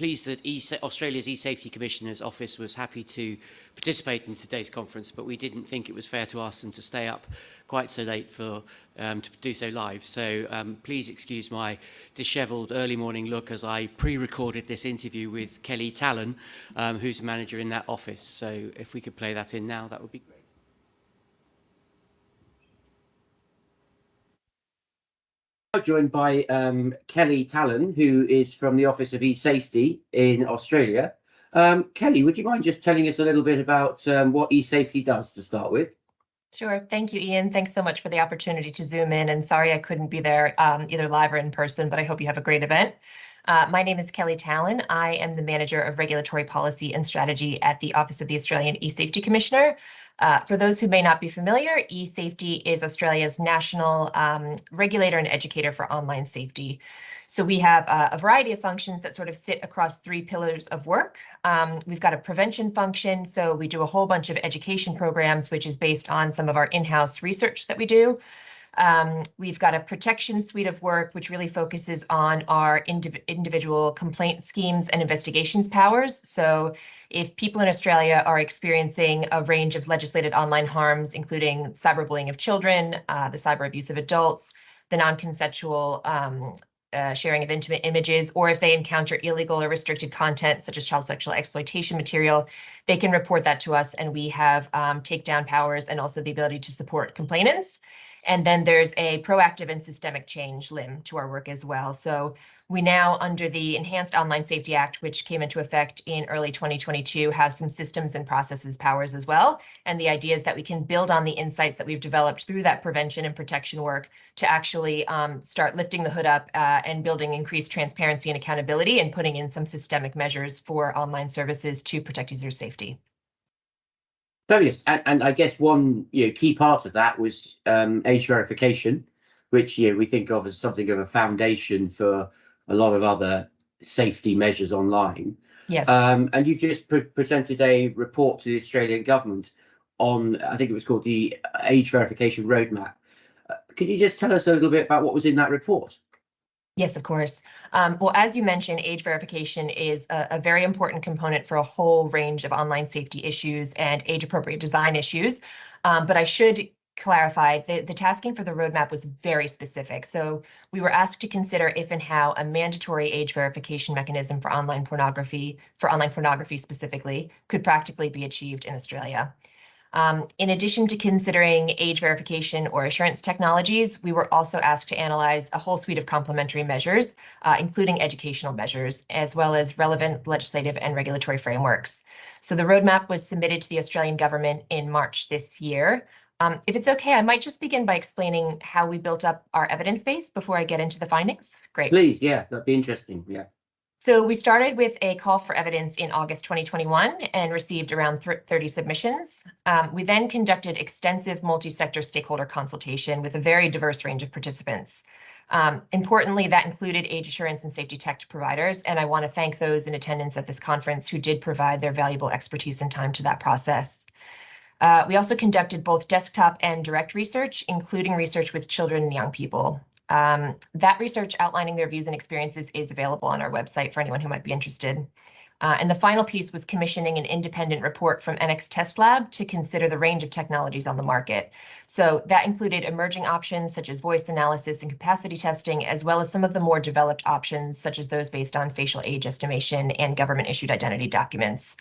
pleased that Australia's eSafety Commissioner's Office was happy to participate in today's conference, but we didn't think it was fair to ask them to stay up quite so late to do so live. So please excuse my dishevelled early morning look as I pre-recorded this interview with Kelly Tallon, who's a manager in that office. So if we could play that in now, that would be great. Joined by Kelly Tallon, who is from the Office of eSafety in Australia. Kelly, would you mind just telling us a little bit about what eSafety does to start with? Sure. Thank you, Ian. Thanks so much for the opportunity to zoom in. And sorry I couldn't be there either live or in person, but I hope you have a great event. My name is Kelly Tallon. I am the Manager of Regulatory Policy and Strategy at the Office of the Australian eSafety Commissioner. For those who may not be familiar, eSafety is Australia's national regulator and educator for online safety. So we have a variety of functions that sort of sit across three pillars of work. We've got a prevention function, so we do a whole bunch of education programs, which is based on some of our in-house research that we do. We've got a protection suite of work, which really focuses on our individual complaint schemes and investigations powers. So if people in Australia are experiencing a range of legislated online harms, including cyberbullying of children, the cyber abuse of adults, the non-consensual sharing of intimate images, or if they encounter illegal or restricted content, such as child sexual exploitation material, they can report that to us, and we have takedown powers and also the ability to support complainants. And then there's a proactive and systemic change limb to our work as well. So we now, under the Enhanced Online Safety Act, which came into effect in early 2022, have some systems and processes powers as well. And the idea is that we can build on the insights that we've developed through that prevention and protection work to actually start lifting the hood up and building increased transparency and accountability and putting in some systemic measures for online services to protect user safety. Fabulous. And I guess one key part of that was age verification, which we think of as something of a foundation for a lot of other safety measures online. Yes. And you've just presented a report to the Australian government on, I think it was called the Age Verification Roadmap. Could you just tell us a little bit about what was in that report? Yes, of course. Well, as you mentioned, age verification is a very important component for a whole range of online safety issues and age-appropriate design issues. But I should clarify, the tasking for the roadmap was very specific. So we were asked to consider if and how a mandatory age verification mechanism for online pornography specifically, could practically be achieved in Australia. In addition to considering age verification or assurance technologies, we were also asked to analyze a whole suite of complementary measures, including educational measures, as well as relevant legislative and regulatory frameworks. So the roadmap was submitted to the Australian government in March this year. If it's okay, I might just begin by explaining how we built up our evidence base before I get into the findings. Great. Please, yeah, that'd be interesting, yeah. So we started with a call for evidence in August 2021 and received around 30 submissions. We then conducted extensive multi-sector stakeholder consultation with a very diverse range of participants. Importantly, that included age assurance and safety tech providers, and I want to thank those in attendance at this conference who did provide their valuable expertise and time to that process. We also conducted both desktop and direct research, including research with children and young people. That research outlining their views and experiences is available on our website for anyone who might be interested. And the final piece was commissioning an independent report from NX Test Lab to consider the range of technologies on the market. So that included emerging options such as voice analysis and capacity testing, as well as some of the more developed options, such as those based on facial age estimation and government-issued identity documents.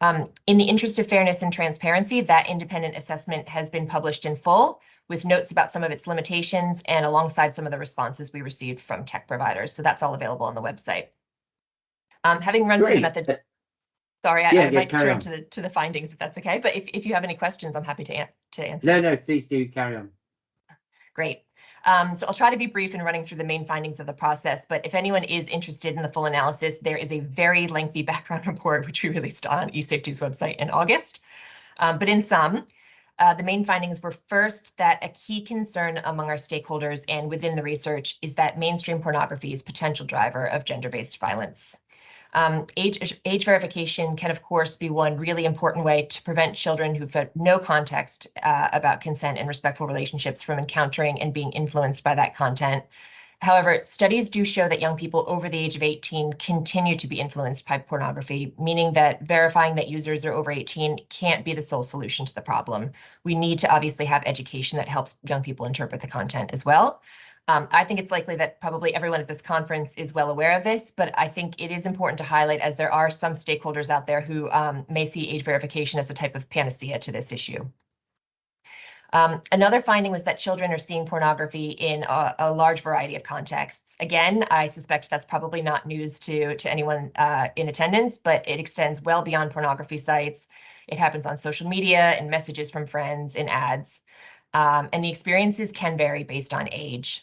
In the interest of fairness and transparency, that independent assessment has been published in full, with notes about some of its limitations and alongside some of the responses we received from tech providers. So that's all available on the website. Having run through the method, sorry, I might turn to the findings if that's okay. But if you have any questions, I'm happy to answer. No, please do carry on. Great. So I'll try to be brief in running through the main findings of the process, but if anyone is interested in the full analysis, there is a very lengthy background report which we released on eSafety's website in August. But in sum, the main findings were first that a key concern among our stakeholders and within the research is that mainstream pornography is a potential driver of gender-based violence. Age verification can, of course, be one really important way to prevent children who've had no context about consent and respectful relationships from encountering and being influenced by that content. However, studies do show that young people over the age of 18 continue to be influenced by pornography, meaning that verifying that users are over 18 can't be the sole solution to the problem. We need to obviously have education that helps young people interpret the content as well. I think it's likely that probably everyone at this conference is well aware of this, but I think it is important to highlight, as there are some stakeholders out there who may see age verification as a type of panacea to this issue. Another finding was that children are seeing pornography in a large variety of contexts. Again, I suspect that's probably not news to anyone in attendance, but it extends well beyond pornography sites. It happens on social media, in messages from friends, in ads. And the experiences can vary based on age.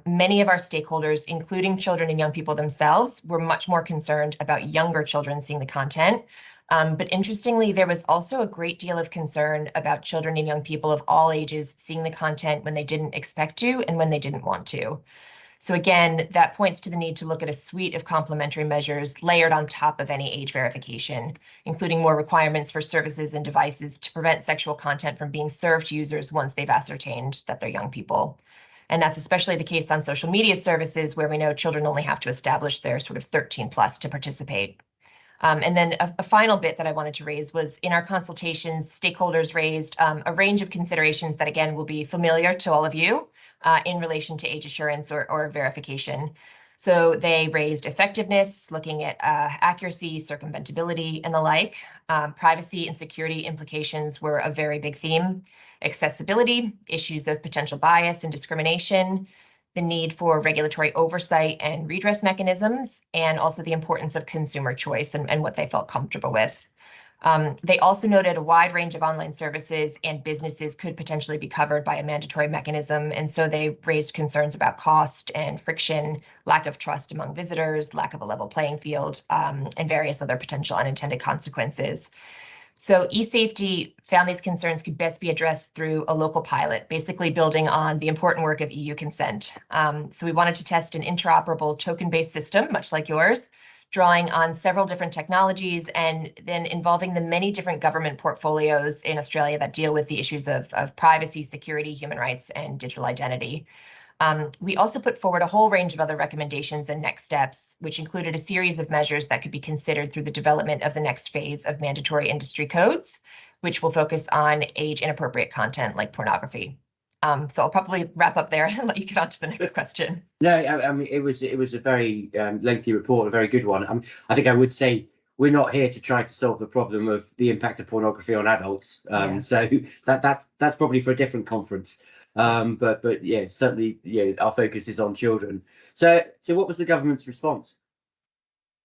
Many of our stakeholders, including children and young people themselves, were much more concerned about younger children seeing the content. But interestingly, there was also a great deal of concern about children and young people of all ages seeing the content when they didn't expect to and when they didn't want to. So again, that points to the need to look at a suite of complementary measures layered on top of any age verification, including more requirements for services and devices to prevent sexual content from being served to users once they've ascertained that they're young people. And that's especially the case on social media services, where we know children only have to establish their sort of 13 plus to participate. And then a final bit that I wanted to raise was, in our consultations, stakeholders raised a range of considerations that, again, will be familiar to all of you in relation to age assurance or verification. So they raised effectiveness, looking at accuracy, circumventability, and the like. Privacy and security implications were a very big theme. Accessibility, issues of potential bias and discrimination, the need for regulatory oversight and redress mechanisms, and also the importance of consumer choice and what they felt comfortable with. They also noted a wide range of online services and businesses could potentially be covered by a mandatory mechanism. And so they raised concerns about cost and friction, lack of trust among visitors, lack of a level playing field, and various other potential unintended consequences. So eSafety found these concerns could best be addressed through a local pilot, basically building on the important work of EU consent. So we wanted to test an interoperable token-based system, much like yours, drawing on several different technologies and then involving the many different government portfolios in Australia that deal with the issues of privacy, security, human rights, and digital identity. We also put forward a whole range of other recommendations and next steps, which included a series of measures that could be considered through the development of the next phase of mandatory industry codes, which will focus on age inappropriate content like pornography. So I'll probably wrap up there and let you get on to the next question. No, I mean, it was a very lengthy report, a very good one. I think I would say we're not here to try to solve the problem of the impact of pornography on adults. Yeah. So that's probably for a different conference. But yeah, certainly, yeah, our focus is on children. So what was the government's response?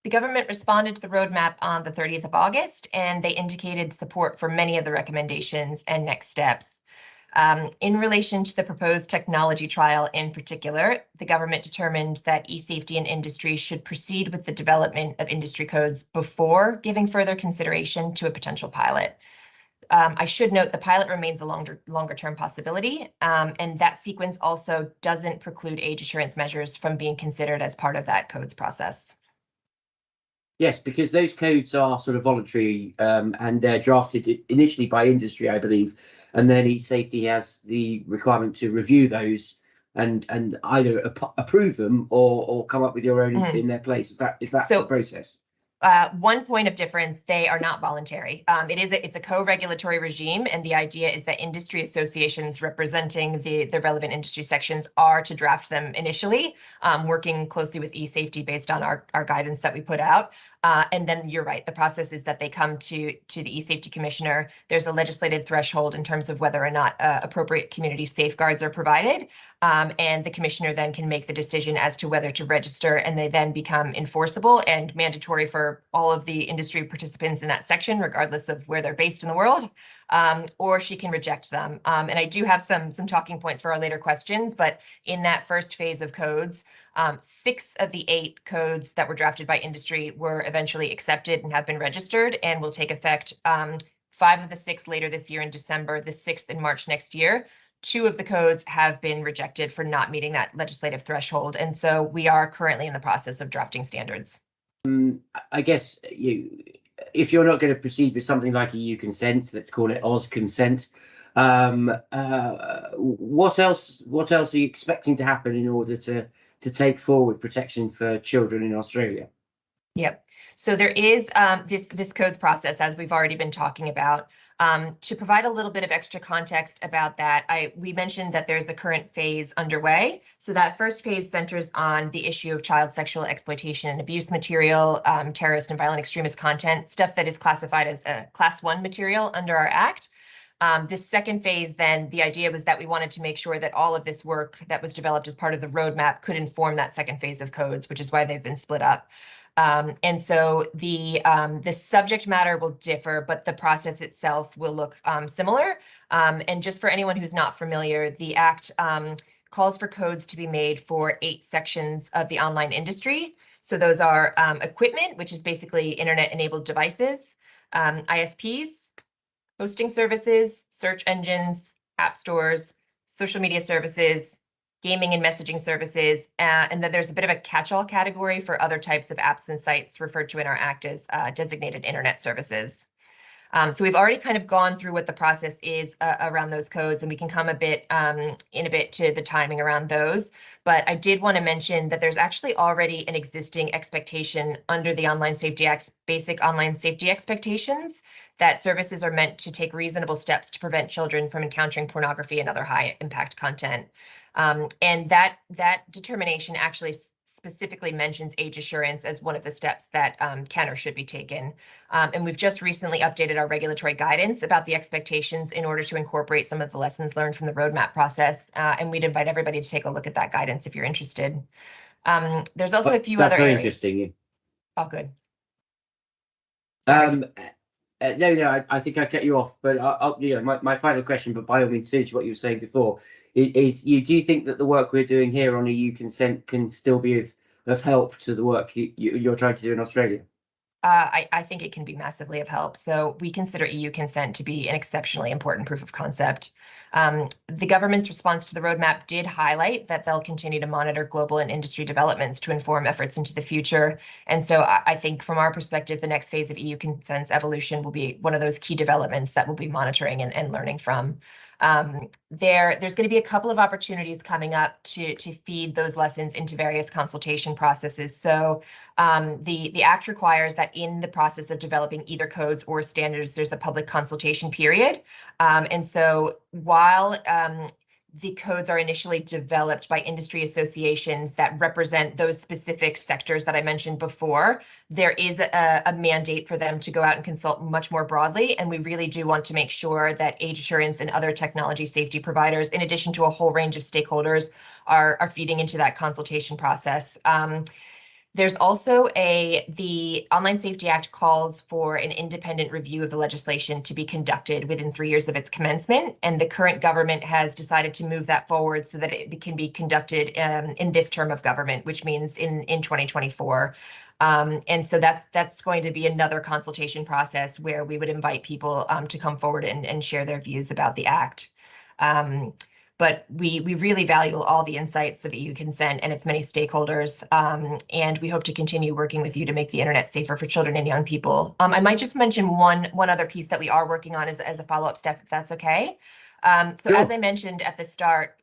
The government responded to the roadmap on the 30th of August, and they indicated support for many of the recommendations and next steps. In relation to the proposed technology trial in particular, the government determined that eSafety and industry should proceed with the development of industry codes before giving further consideration to a potential pilot. I should note the pilot remains a longer term possibility, and that sequence also doesn't preclude age assurance measures from being considered as part of that codes process. Yes, because those codes are sort of voluntary, and they're drafted initially by industry, I believe, and then eSafety has the requirement to review those and either approve them or come up with your own in their place. Is that So, the process? One point of difference, they are not voluntary. It's a co-regulatory regime, and the idea is that industry associations representing the relevant industry sections are to draft them initially, working closely with eSafety based on our guidance that we put out. And then you're right, the process is that they come to the eSafety Commissioner. There's a legislated threshold in terms of whether or not appropriate community safeguards are provided. And the Commissioner then can make the decision as to whether to register, and they then become enforceable and mandatory for all of the industry participants in that section, regardless of where they're based in the world, or she can reject them. And I do have some talking points for our later questions, but in that first phase of codes, 6 of the 8 codes that were drafted by industry were eventually accepted and have been registered and will take effect 5 of the 6 later this year in December, the 6th in March next year. 2 of the codes have been rejected for not meeting that legislative threshold. And so we are currently in the process of drafting standards. I guess if you're not going to proceed with something like EU consent, let's call it Oz consent, what else are you expecting to happen in order to to take forward protection for children in Australia? Yep. So there is this codes process, as we've already been talking about. To provide a little bit of extra context about that, we mentioned that there's the current phase underway. So that first phase centers on the issue of child sexual exploitation and abuse material, terrorist and violent extremist content, stuff that is classified as a Class 1 material under our Act. This second phase, then, the idea was that we wanted to make sure that all of this work that was developed as part of the roadmap could inform that second phase of codes, which is why they've been split up. And so the subject matter will differ, but the process itself will look similar. And just for anyone who's not familiar, the Act calls for codes to be made for 8 sections of the online industry. So those are equipment, which is basically internet-enabled devices, ISPs, hosting services, search engines, app stores, social media services, gaming and messaging services, and then there's a bit of a catch-all category for other types of apps and sites referred to in our Act as designated internet services. So we've already kind of gone through what the process is around those codes, and we can come in a bit to the timing around those. But I did want to mention that there's actually already an existing expectation under the Online Safety Act's basic online safety expectations that services are meant to take reasonable steps to prevent children from encountering pornography and other high impact content. And that determination actually specifically mentions age assurance as one of the steps that can or should be taken. And we've just recently updated our regulatory guidance about the expectations in order to incorporate some of the lessons learned from the roadmap process. And we'd invite everybody to take a look at that guidance if you're interested. There's also a few That's other very areas. interesting. Oh, good. Sorry. No, I think I cut you off, but my final question, but by all means, finish what you were saying before, is do you think that the work we're doing here on EU consent can still be of help to the work you're trying to do in Australia? I think it can be massively of help. So we consider EU consent to be an exceptionally important proof of concept. The government's response to the roadmap did highlight that they'll continue to monitor global and industry developments to inform efforts into the future. And so I think from our perspective, the next phase of EU consent's evolution will be one of those key developments that we'll be monitoring and learning from. There's going to be a couple of opportunities coming up to feed those lessons into various consultation processes. So the Act requires that in the process of developing either codes or standards, there's a public consultation period. And so while the codes are initially developed by industry associations that represent those specific sectors that I mentioned before, there is a mandate for them to go out and consult much more broadly. And we really do want to make sure that age assurance and other technology safety providers, in addition to a whole range of stakeholders, are feeding into that consultation process. There's also the Online Safety Act calls for an independent review of the legislation to be conducted within 3 years of its commencement, and the current government has decided to move that forward so that it can be conducted in this term of government, which means in 2024. And so that's going to be another consultation process where we would invite people to come forward and share their views about the Act. But we really value all the insights of EU consent and its many stakeholders, and we hope to continue working with you to make the internet safer for children and young people. I might just mention one other piece that we are working on as a follow-up step, if that's okay. So Sure. as I mentioned at the start,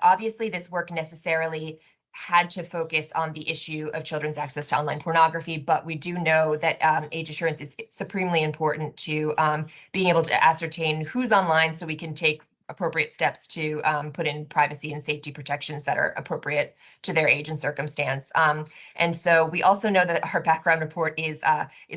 obviously this work necessarily had to focus on the issue of children's access to online pornography, but we do know that age assurance is supremely important to being able to ascertain who's online so we can take appropriate steps to put in privacy and safety protections that are appropriate to their age and circumstance. And so we also know that our background report is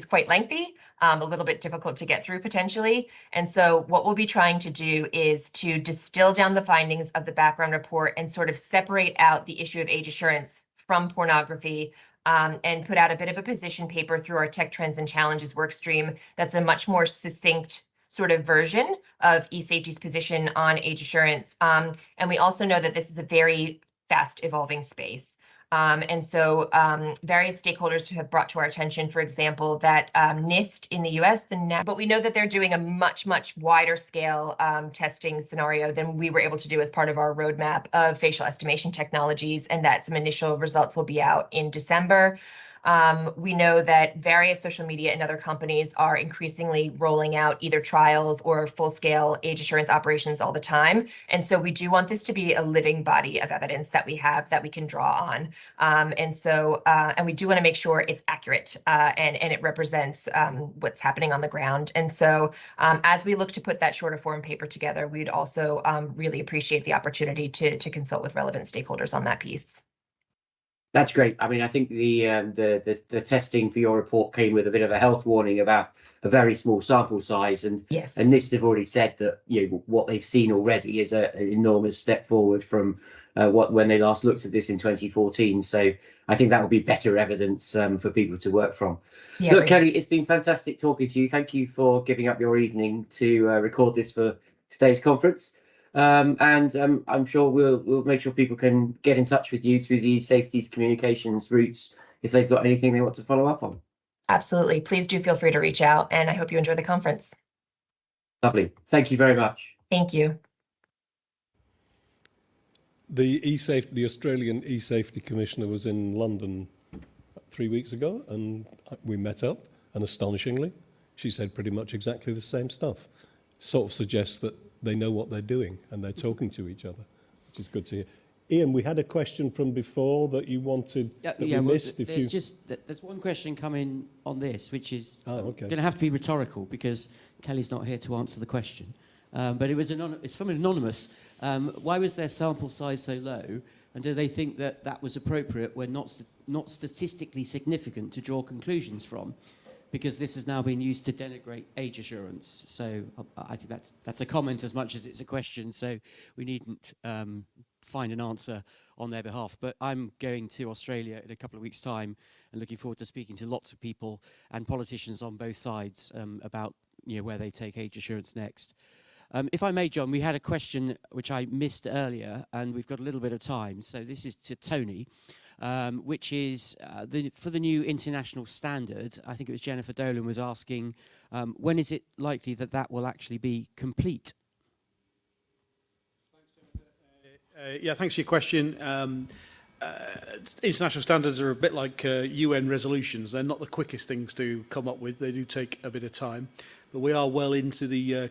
quite lengthy, a little bit difficult to get through potentially. And so what we'll be trying to do is to distill down the findings of the background report and sort of separate out the issue of age assurance from pornography, and put out a bit of a position paper through our Tech Trends and Challenges workstream that's a much more succinct sort of version of eSafety's position on age assurance. And we also know that this is a very fast evolving space. And so various stakeholders who have brought to our attention, for example, that NIST in the US, but we know that they're doing a much wider scale testing scenario than we were able to do as part of our roadmap of facial estimation technologies, and that some initial results will be out in December. We know that various social media and other companies are increasingly rolling out either trials or full-scale age assurance operations all the time. And so we do want this to be a living body of evidence that we have that we can draw on. And we do want to make sure it's accurate and it represents what's happening on the ground. And so as we look to put that shorter form paper together, we'd also really appreciate the opportunity to consult with relevant stakeholders on that piece. That's great. I mean, I think the testing for your report came with a bit of a health warning about a very small sample size, and Yes. NIST have already said that what they've seen already is an enormous step forward from when they last looked at this in 2014. So I think that will be better evidence for people to work from. Yeah, Look, great. Kelly, it's been fantastic talking to you. Thank you for giving up your evening to record this for today's conference. I'm sure we'll make sure people can get in touch with you through the eSafety's communications routes if they've got anything they want to follow up on. Absolutely. Please do feel free to reach out, and I hope you enjoy the conference. Lovely. Thank you very much. Thank you. The Australian eSafety Commissioner was in London 3 weeks ago, and we met up, and astonishingly, she said pretty much exactly the same stuff. Sort of suggests that they know what they're doing and they're talking to each other, which is good to hear. Ian, we had a question from before that you wanted we missed. There's one question coming on this, which is okay. going to have to be rhetorical because Kelly's not here to answer the question. But it's from an anonymous. Why was their sample size so low? And do they think that that was appropriate when not statistically significant to draw conclusions from? Because this has now been used to denigrate age assurance. So I think that's a comment as much as it's a question. So we needn't find an answer on their behalf. But I'm going to Australia in a couple of weeks' time and looking forward to speaking to lots of people and politicians on both sides about where they take age assurance next. If I may, John, we had a question which I missed earlier, and we've got a little bit of time. So this is to Tony. Which is for the new international standard. I think it was Jennifer Dolan was asking, when is it likely that that will actually be complete? Thanks for your question. International standards are a bit like UN resolutions. They're not the quickest things to come up with. They do take a bit of time. But we are well into the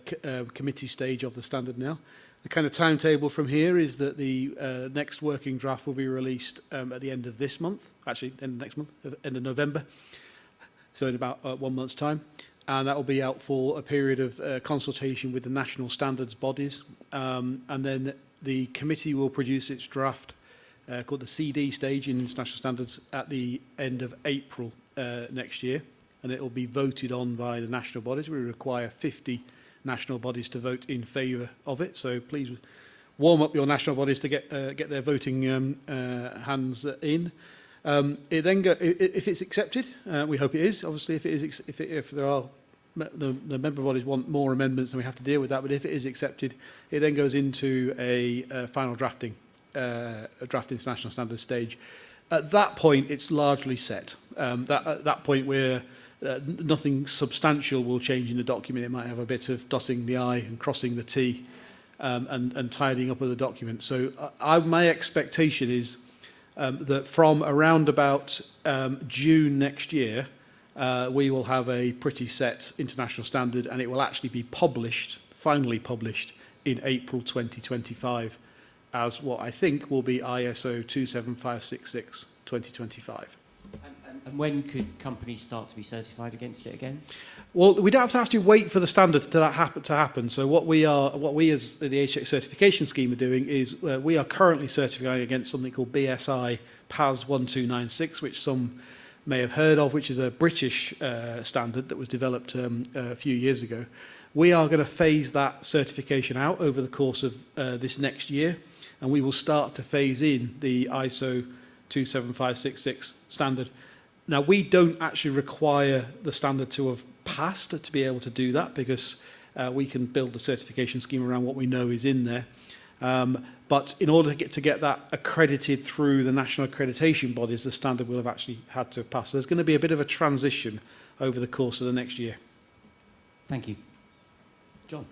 committee stage of the standard now. The kind of timetable from here is that the next working draft will be released at the end of this month, actually end of next month, end of November, so in about 1 month's time, and that will be out for a period of consultation with the national standards bodies, and then the committee will produce its draft called the CD stage in international standards at the end of April next year, and it will be voted on by the national bodies. We require 50 national bodies to vote in favour of it. So please warm up your national bodies to get their voting hands in. It then if it's accepted, we hope it is. Obviously, if there are the member bodies want more amendments, then we have to deal with that. But if it is accepted, it then goes into a final drafting, a draft international standards stage. At that point, it's largely set. At that point, we're nothing substantial will change in the document. It might have a bit of dotting the I and crossing the T and tidying up of the document. So my expectation is that from around about June next year, we will have a pretty set international standard, and it will actually be finally published in April 2025 as what I think will be ISO 27566 2025. And when could companies start to be certified against it again? Well, we don't have to actually wait for the standards to happen. So what we as the HX certification scheme are doing is we are currently certifying against something called BSI PAS 1296, which some may have heard of, which is a British standard that was developed a few years ago. We are going to phase that certification out over the course of this next year, and we will start to phase in the ISO 27566 standard. Now, we don't actually require the standard to have passed to be able to do that, because we can build a certification scheme around what we know is in there. But in order to get that accredited through the national accreditation bodies, the standard will have actually had to pass. There's going to be a bit of a transition over the course of the next year. Thank you. John.